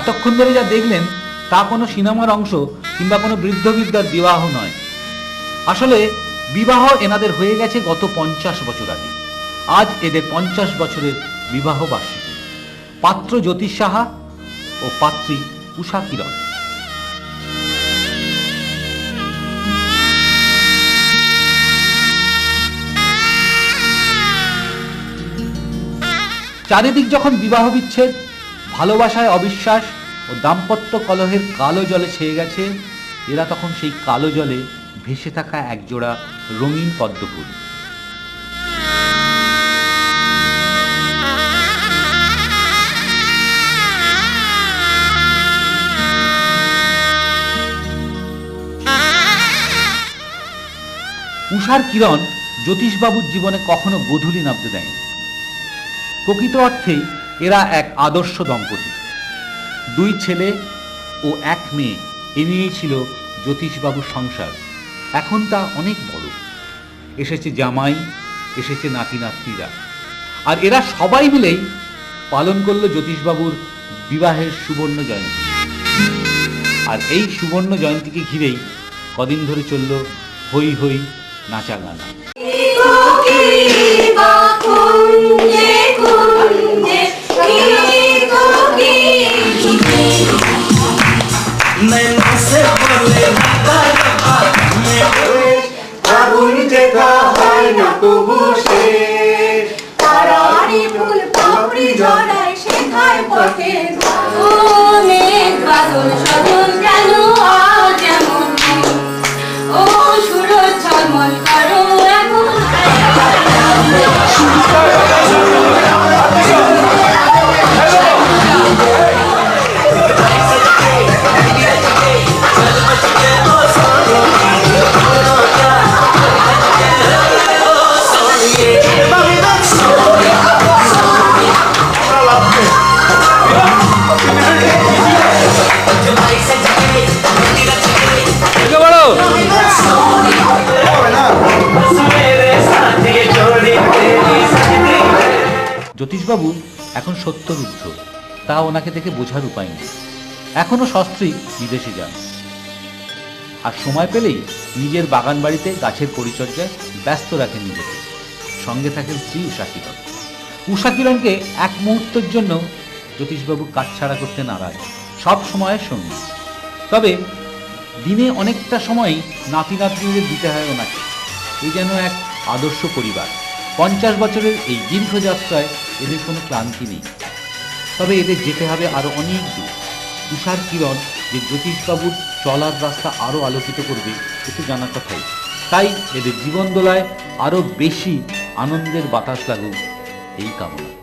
এতক্ষণ ধরে যা দেখলেন তা কোনো সিনেমার অংশ কিংবা কোনো বৃদ্ধ বিদ্যার বিবাহ নয়। আসলে বিবাহ এনাদের হয়ে গেছে গত 50 বছর আগে। আজ এদের 50 বছরের বিবাহ বার্ষিকী। পাত্র জ্যোতিষ সাহা ও পাত্রী উষা কিরণ। চারিদিক যখন বিবাহ বিচ্ছেদ, ভালোবাসায় অবিশ্বাস ও দাম্পত্য কলহের কালো জলে ছেয়ে গেছে, এরা তখন সেই কালো জলে ভেসে থাকা একজোড়া রঙিন পদ্মফুল। উষার কিরণ জ্যোতিষবাবুর জীবনে কখনো গোধূলি নামতে দেয়নি। প্রকৃত অর্থেই এরা এক আদর্শ দম্পতি। 2 ছেলে ও 1 মেয়ে এ নিয়েই ছিল জ্যোতিষবাবুর সংসার। এখন তা অনেক বড়। এসেছে জামাই, এসেছে নাতি নাতনিরা, আর এরা সবাই মিলেই পালন করলো জ্যোতিষবাবুর বিবাহের সুবর্ণ জয়ন্তী। আর এই সুবর্ণ জয়ন্তীকে ঘিরেই কদিন ধরে চলল হই হই নাচা গানা। জ্যোতিষবাবু এখন সত্যরুদ্ধ, তা ওনাকে দেখে বোঝার উপায় নেই। এখনো সস্ত্রী বিদেশে যান, আর সময় পেলেই নিজের বাগান বাড়িতে গাছের পরিচর্যায় ব্যস্ত রাখেন নিজেকে। সঙ্গে থাকেন স্ত্রী উষা কিরণ। উষা কিরণকে এক মুহূর্তের জন্য জ্যোতিষবাবু কাছছাড়া করতে নারাজ, সব সময়ের সঙ্গী। তবে দিনে অনেকটা সময়ই নাতি নাতনিদের দিতে হয় ওনাকে। এই যেন এক আদর্শ পরিবার। 50 বছরের এই দীর্ঘযাত্রায় এদের কোনো ক্লান্তি নেই। তবে এদের যেতে হবে আরো অনেক দূর। উষার কিরণ যে জ্যোতিষবাবুর চলার রাস্তা আরো আলোকিত করবে এতে জানার কথাই। তাই এদের জীবন দোলায় আরো বেশি আনন্দের বাতাস লাগুক এই কামনা।